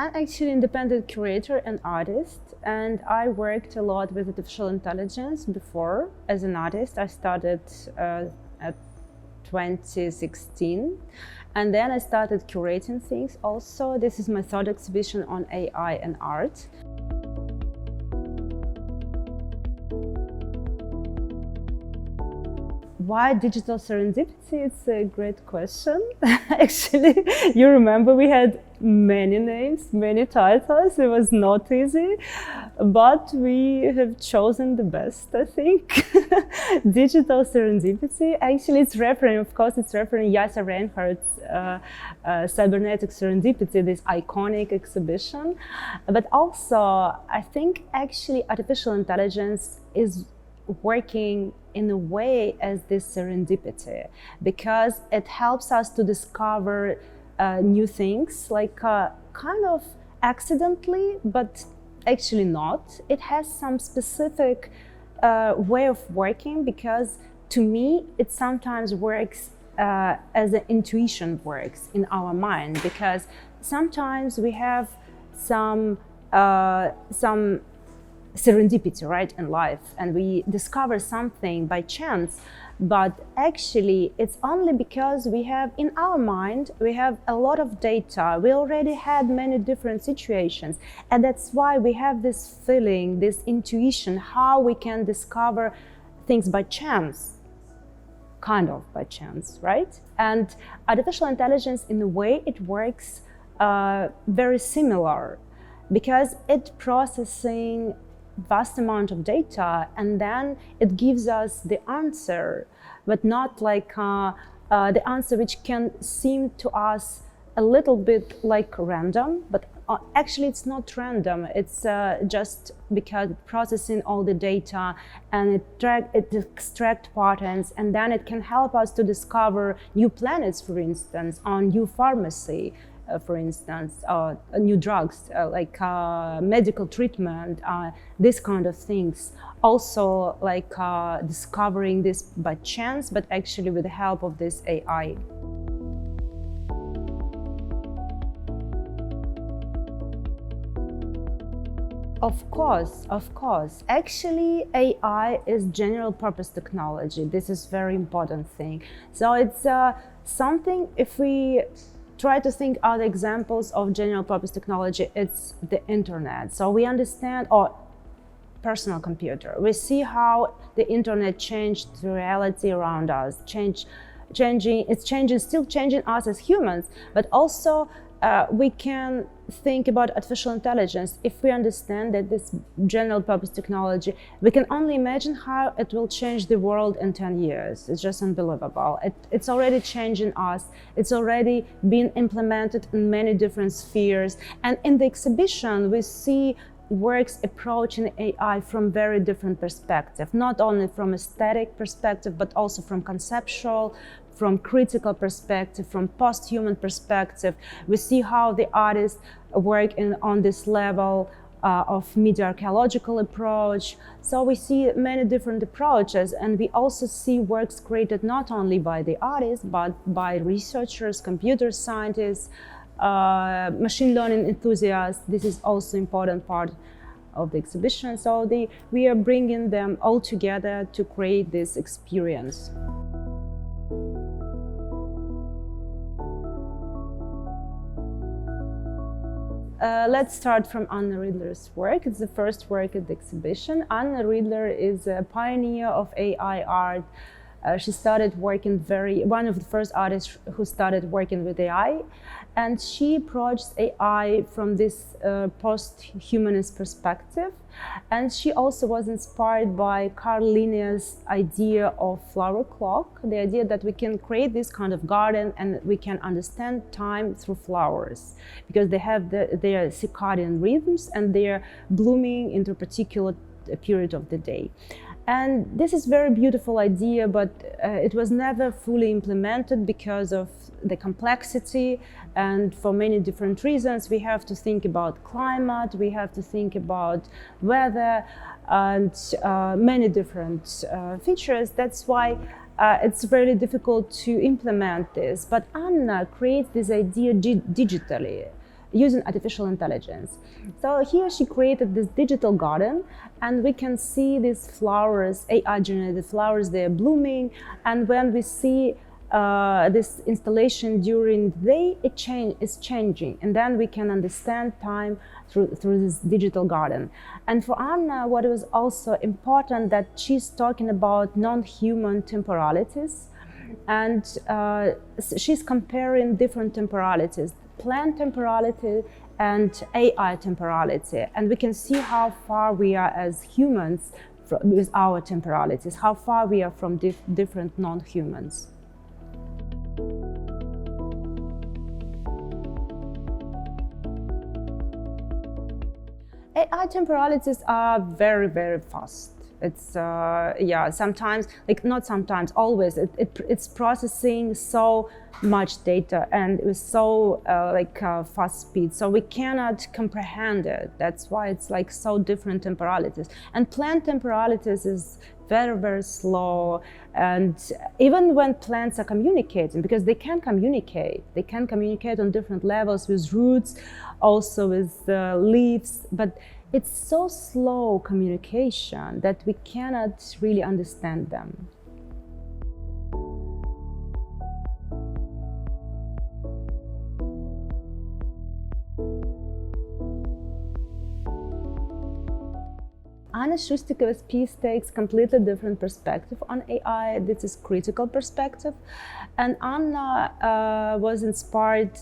I'm actually an independent curator and artist, and I worked a lot with artificial intelligence before. As an artist, I started at 2016, and then I started curating things also. This is my third exhibition on AI and art. Why digital serendipity? It's a great question. Actually, you remember we had many names, many titles. It was not easy, but we have chosen the best, I think. Digital serendipity. Actually, it's referring, of course, it's referring Yasser Reinhardt's cybernetic serendipity, this iconic exhibition. But also, I think actually artificial intelligence is working in a way as this serendipity, because it helps us to discover new things, like kind of accidentally, but actually not. It has some specific way of working, because to me it sometimes works as an intuition works in our mind, because sometimes we have some serendipity, right, in life, and we discover something by chance, but actually it's only because we have in our mind, we have a lot of data, we already had many different situations, and that's why we have this feeling, this intuition, how we can discover things by chance, kind of by chance, right? And artificial intelligence, in a way, it works very similar, because it processing vast amount of data, and then it gives us the answer, but not like the answer which can seem to us a little bit like random, but actually it's not random. It's just because processing all the data, and it extracts patterns, and then it can help us to discover new planets, for instance, or new pharmacy, for instance, new drugs, like medical treatment, this kind of things. Also, like discovering this by chance, but actually with the help of this AI. Of course. Actually, AI is general purpose technology. This is very important thing. So it's something, if we try to think other examples of general purpose technology, it's the internet. So we understand, or personal computer. We see how the internet changed the reality around us, still changing us as humans, but also we can think about artificial intelligence. If we understand that this general purpose technology, we can only imagine how it will change the world in 10 years. It's just unbelievable. It's already changing us. It's already been implemented in many different spheres. And in the exhibition, we see works approaching AI from very different perspectives, not only from aesthetic perspective, but also from conceptual, from critical perspective, from post-human perspective. We see how the artists work on this level of media archaeological approach. So we see many different approaches, and we also see works created not only by the artists, but by researchers, computer scientists, machine learning enthusiasts. This is also important part of the exhibition. So we are bringing them all together to create this experience. Let's start from Anna Riedler's work. It's the first work at the exhibition. Anna Riedler is a pioneer of AI art. She started working one of the first artists who started working with AI, and she approached AI from this post-humanist perspective. And she also was inspired by Carl Linnaeus' idea of flower clock, the idea that we can create this kind of garden and we can understand time through flowers, because they have their circadian rhythms and they're blooming into a particular period of the day. And this is a very beautiful idea, but it was never fully implemented because of the complexity, and for many different reasons. We have to think about climate, we have to think about weather, and many different features. That's why it's really difficult to implement this. But Anna creates this idea digitally, using artificial intelligence. So here she created this digital garden, and we can see these flowers, AI generated flowers, they're blooming, and when we see this installation during the day, it's changing, and then we can understand time through this digital garden. And for Anna, what was also important that she's talking about non-human temporalities, and she's comparing different temporalities, plant temporality and AI temporality, and we can see how far we are as humans with our temporalities, how far we are from different non-humans. AI temporalities are very, very fast. It's sometimes, like not sometimes, always. It's processing so much data and with so fast speed, so we cannot comprehend it. That's why it's like so different temporalities. And plant temporalities is very, very slow. And even when plants are communicating, because they can communicate on different levels with roots, also with leaves, but it's so slow communication that we cannot really understand them. Anna Shustikova's piece takes completely different perspective on AI. This is critical perspective, and Anna was inspired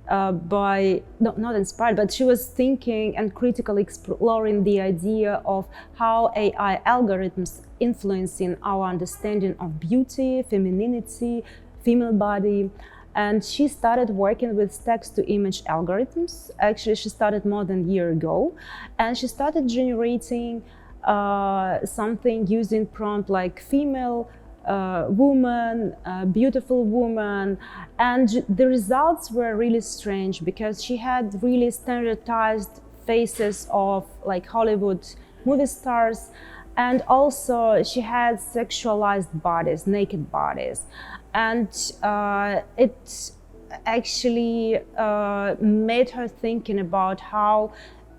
not inspired, but she was thinking and critically exploring the idea of how AI algorithms influencing our understanding of beauty, femininity, female body. And she started working with text-to-image algorithms. Actually, she started more than a year ago, and she started generating something using prompt like female, woman, beautiful woman, and the results were really strange because she had really standardized faces of like Hollywood movie stars, and also she had sexualized bodies, naked bodies, and it actually made her thinking about how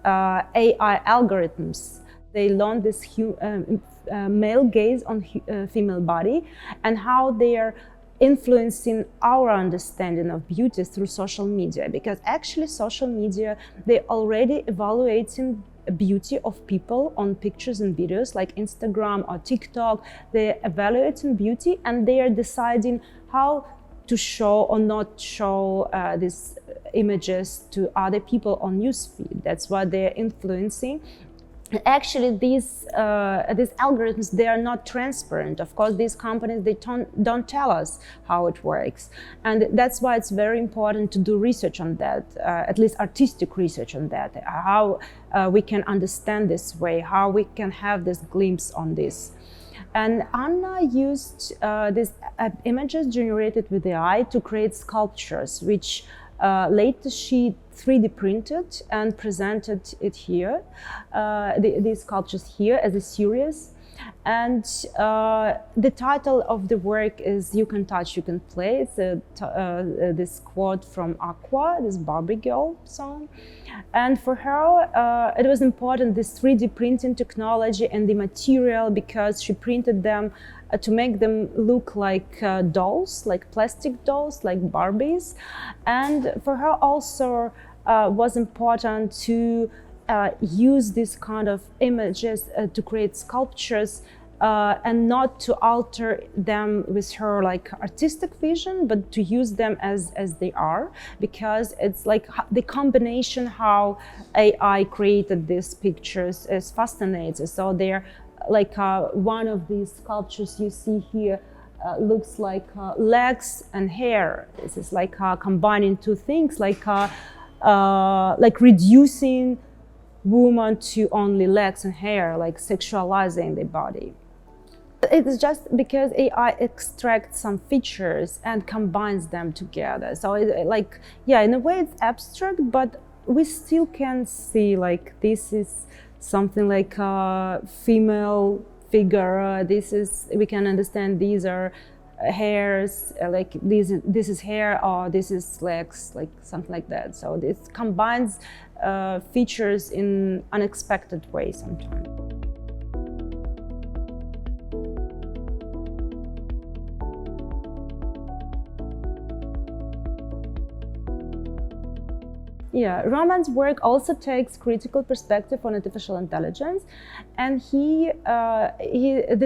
AI algorithms, they learn this male gaze on female body and how they are influencing our understanding of beauty through social media, because actually social media, they're already evaluating beauty of people on pictures and videos like Instagram or TikTok. They're evaluating beauty and they are deciding how to show or not show these images to other people on newsfeed. That's what they're influencing. Actually, these algorithms, they are not transparent. Of course, these companies, they don't tell us how it works. And that's why it's very important to do research on that, at least artistic research on that, how we can understand this way, how we can have this glimpse on this. And Anna used these images generated with AI to create sculptures, which later she 3D printed and presented it here, these sculptures here as a series. And the title of the work is "You Can Touch, You Can Play." It's this quote from Aqua, this Barbie girl song. And for her, it was important, this 3D printing technology and the material, because she printed them to make them look like dolls, like plastic dolls, like Barbies. And for her also was important to use this kind of images to create sculptures and not to alter them with her like artistic vision, but to use them as they are, because it's like the combination how AI created these pictures is fascinating. So they're like one of these sculptures you see here looks like legs and hair. This is like combining two things, like reducing woman to only legs and hair, like sexualizing the body. It's just because AI extracts some features and combines them together. So in a way it's abstract, but we still can see like this is something like a female figure. We can understand these are hairs, like this is hair or this is legs, like something like that. So it combines features in unexpected ways sometimes. Yeah, Roman's work also takes critical perspective on artificial intelligence, and the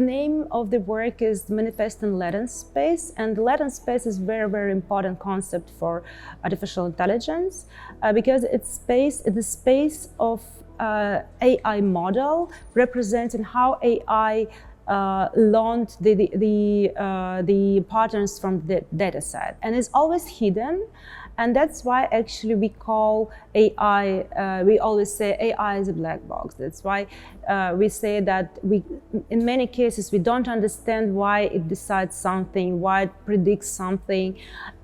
name of the work is Manifest in Latent Space, and the latent space is very, very important concept for artificial intelligence because it's the space of AI model representing how AI learned the patterns from the data set, and it's always hidden. And that's why actually we call AI, we always say AI is a black box. That's why we say that in many cases, we don't understand why it decides something, why it predicts something.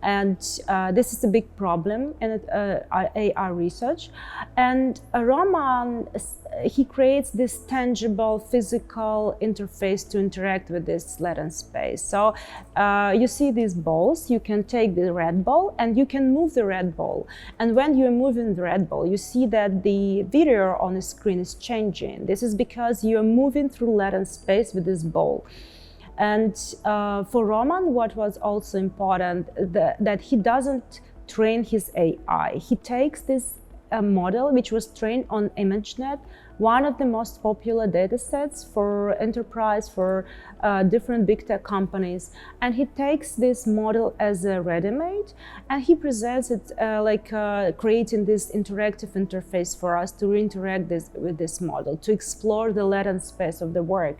And this is a big problem in AI research. And Roman, he creates this tangible physical interface to interact with this latent space. So you see these balls, you can take the red ball and you can move the red ball. And when you're moving the red ball, you see that the video on the screen is changing. This is because you're moving through latent space with this ball. And for Roman, what was also important, that he doesn't train his AI. He takes this model which was trained on ImageNet, one of the most popular data sets for enterprise, for different big tech companies. And he takes this model as a ready-made and he presents it creating this interactive interface for us to interact with this model, to explore the latent space of the work.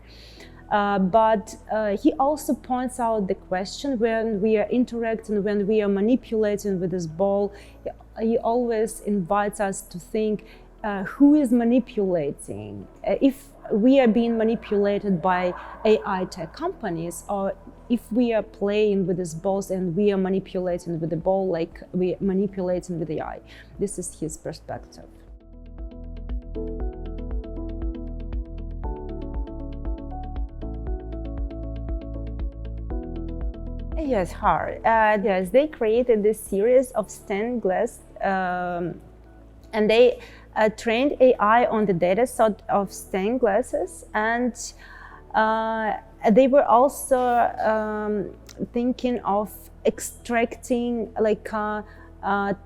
But he also points out the question when we are interacting, when we are manipulating with this ball, he always invites us to think who is manipulating. If we are being manipulated by AI tech companies, or if we are playing with these balls and we are manipulating with the ball like we are manipulating with AI. This is his perspective. Yes, hard. Yes, they created this series of stained glass, and they trained AI on the data set of stained glasses, and they were also thinking of extracting,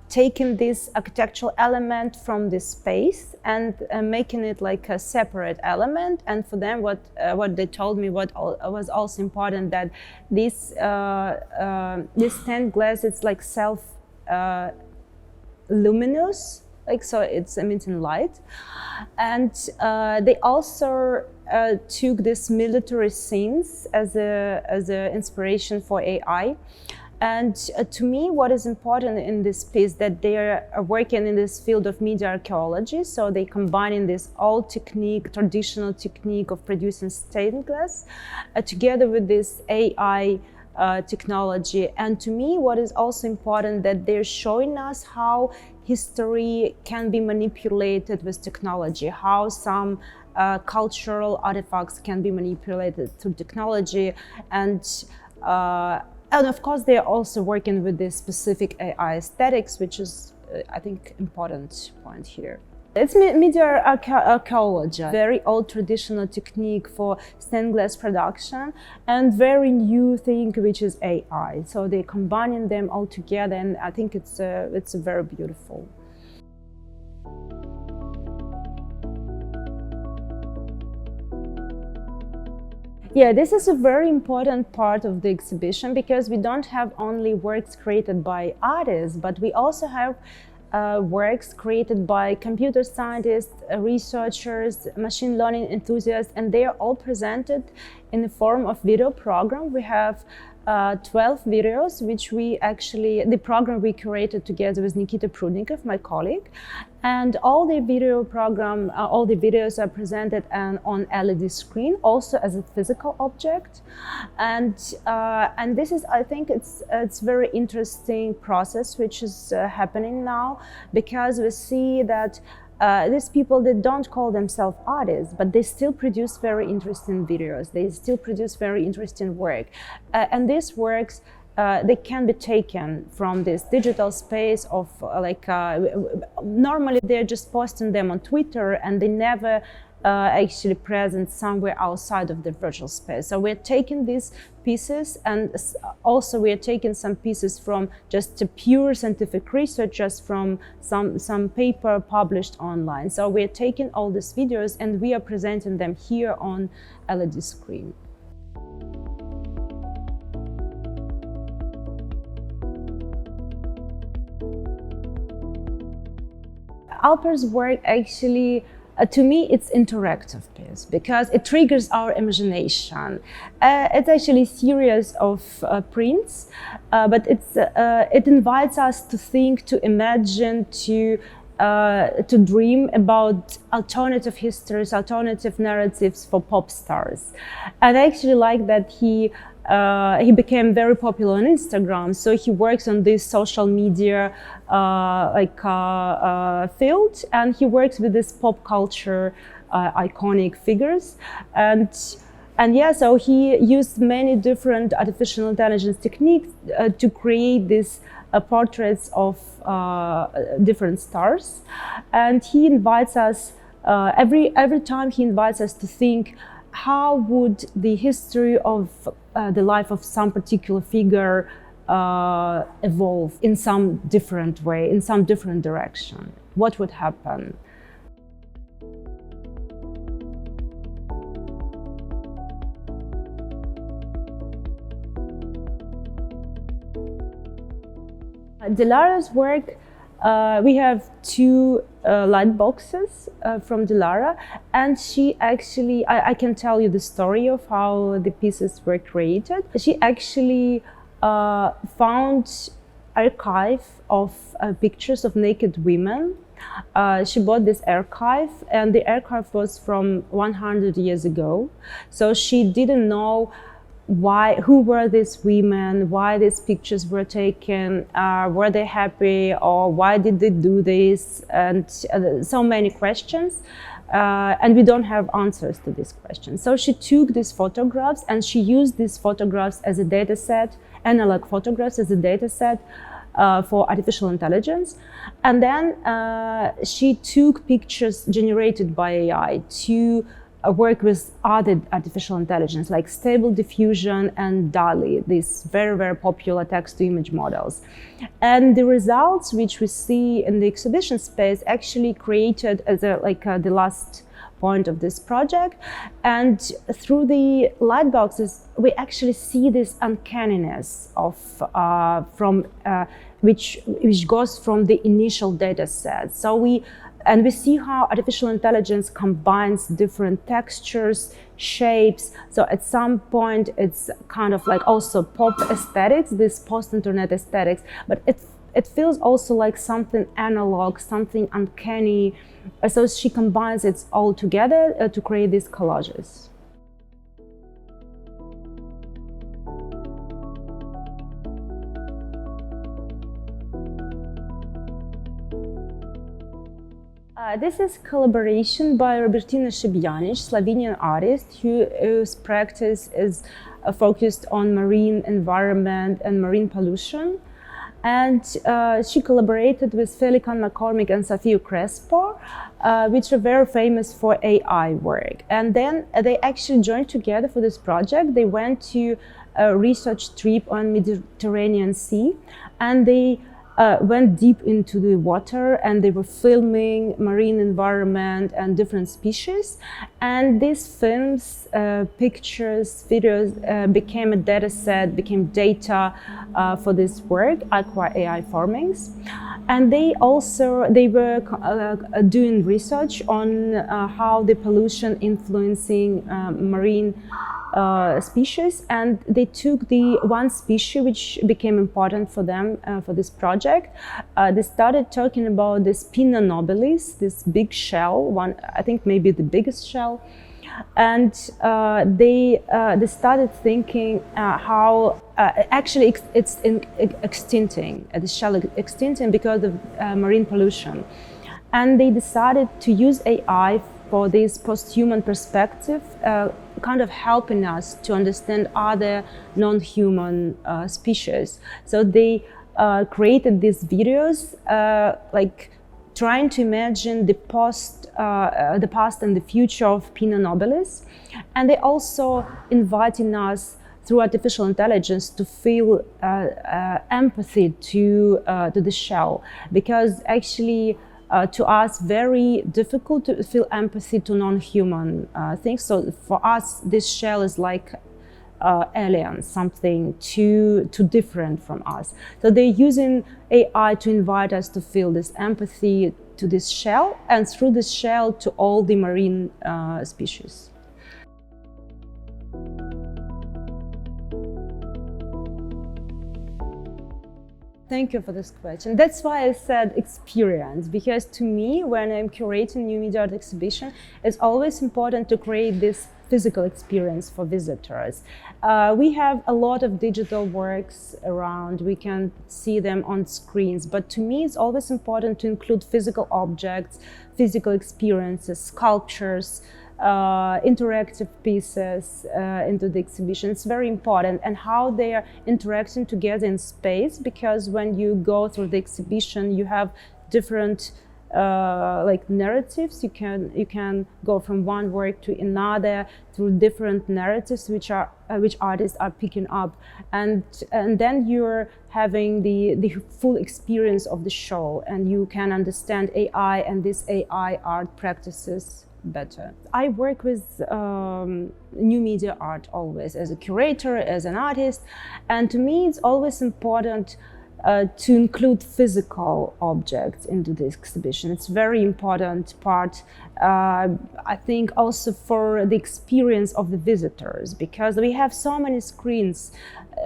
taking this architectural element from this space and making it like a separate element. And for them, what they told me, what was also important, that this stained glass, it's like self luminous, so it's emitting light. And they also took this military scenes as a inspiration for AI. And to me, what is important in this piece, that they are working in this field of media archaeology. So they combining this old technique, traditional technique of producing stained glass, together with this AI technology. And to me, what is also important, that they're showing us how history can be manipulated with technology, how some cultural artifacts can be manipulated through technology. And of course, they are also working with this specific AI aesthetics, which is, I think, important point here. It's media archaeology, very old traditional technique for stained glass production, and very new thing, which is AI. So they're combining them all together, and I think it's very beautiful. Yeah, this is a very important part of the exhibition, because we don't have only works created by artists, but we also have works created by computer scientists, researchers, machine learning enthusiasts, and they are all presented in the form of video program. We have 12 videos, which the program we curated together with Nikita Prudnikov, my colleague. And all the videos are presented on LED screen, also as a physical object. And this is, I think, it's very interesting process which is happening now, because we see that these people, they don't call themselves artists, but they still produce very interesting videos. They still produce very interesting work. And these works, they can be taken from this digital space of normally they're just posting them on Twitter and they never actually present somewhere outside of the virtual space. So we're taking these pieces, and also we are taking some pieces from just a pure scientific research, just from some paper published online. So we're taking all these videos and we are presenting them here on LED screen. Alper's work actually, to me, it's interactive piece because it triggers our imagination. It's actually a series of prints, but it invites us to think, to imagine, to dream about alternative histories, alternative narratives for pop stars. And I actually like that he became very popular on Instagram, so he works on this social media field, and he works with this pop culture iconic figures, and yeah, so he used many different artificial intelligence techniques to create these portraits of different stars, and he invites us every time he invites us to think, how would the history of the life of some particular figure evolve in some different way, in some different direction? What would happen? Dilara's work, we have two light boxes from Dilara, and she actually, I can tell you the story of how the pieces were created. She actually found archive of pictures of naked women. She bought this archive, and the archive was from 100 years ago. So she didn't know who were these women, why these pictures were taken, were they happy, or why did they do this, and so many questions, and we don't have answers to these questions. So she took these photographs and she used these photographs as a data set, analog photographs as a data set for artificial intelligence, and then she took pictures generated by AI to work with other artificial intelligence like Stable Diffusion and DALL-E, these very, very popular text-to-image models. And the results which we see in the exhibition space actually created as the last point of this project. And through the light boxes, we actually see this uncanniness of which goes from the initial data set. So we see how artificial intelligence combines different textures, shapes. So at some point, it's kind of like also pop aesthetics, this post-internet aesthetics, but it feels also like something analog, something uncanny. So she combines it all together to create these collages. This is collaboration by Robertina Shibjanic, Slovenian artist whose practice is focused on marine environment and marine pollution. And she collaborated with Felican McCormick and Sofia Crespo, which are very famous for AI work. And then they actually joined together for this project. They went to a research trip on Mediterranean Sea, and they went deep into the water, and they were filming marine environment and different species. And these films, pictures, videos became a data set, became data for this work, Aqua AI formings. And they were doing research on how the pollution influencing marine species, and they took the one species which became important for them for this project. They started talking about this Pinna nobilis, this big shell, one, I think maybe the biggest shell, and they started thinking how actually it's extincting, the shell extincting because of marine pollution. And they decided to use AI for this post-human perspective, kind of helping us to understand other non-human species. So they created these videos, like trying to imagine the past and the future of Pinna nobilis, and they also inviting us through artificial intelligence to feel empathy to the shell, because actually to us very difficult to feel empathy to non-human things. So for us, this shell is like alien, something too different from us. So they're using AI to invite us to feel this empathy to this shell, and through this shell to all the marine species. Thank you for this question. That's why I said experience, because to me, when I'm curating new media art exhibition, it's always important to create this physical experience for visitors. We have a lot of digital works around, we can see them on screens, but to me it's always important to include physical objects, physical experiences, sculptures, interactive pieces into the exhibition. It's very important, and how they are interacting together in space, because when you go through the exhibition you have different like narratives. You can go from one work to another through different narratives which artists are picking up, and then you're having the full experience of the show, and you can understand AI and this AI art practices better. I work with new media art always as a curator, as an artist, and to me it's always important to include physical objects into the exhibition. It's a very important part, I think, also for the experience of the visitors, because we have so many screens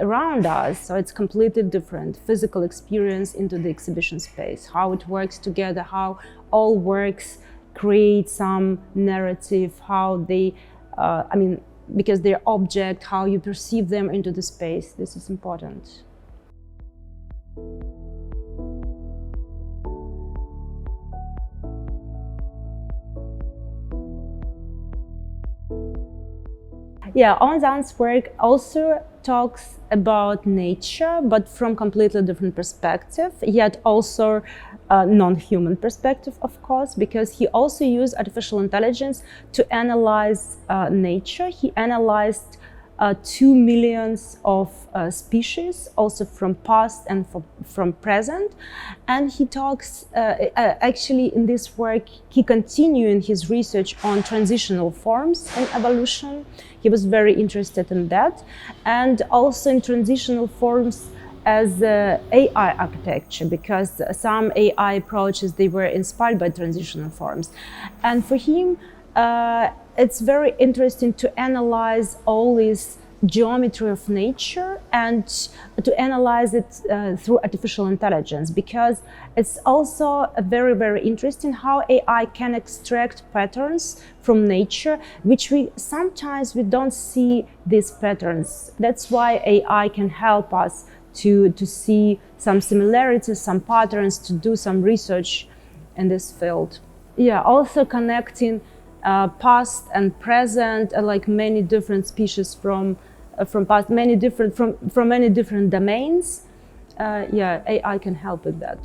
around us, so it's completely different physical experience into the exhibition space, how it works together, how all works create some narrative, how they, because they're object, how you perceive them into the space. This is important. Yeah, Onzan's work also talks about nature, but from completely different perspective, yet also non-human perspective, of course, because he also used artificial intelligence to analyze nature. He analyzed 2 million of species, also from past and from present. And he talks, actually in this work, he continued his research on transitional forms in evolution. He was very interested in that. And also in transitional forms as AI architecture, because some AI approaches, they were inspired by transitional forms. And for him, it's very interesting to analyze all this geometry of nature and to analyze it through artificial intelligence, because it's also very, very interesting how AI can extract patterns from nature, which we don't see these patterns. That's why AI can help us to see some similarities, some patterns, to do some research in this field. Yeah, also connecting past and present, like many different species from past, many different from many different domains. Yeah, AI can help with that.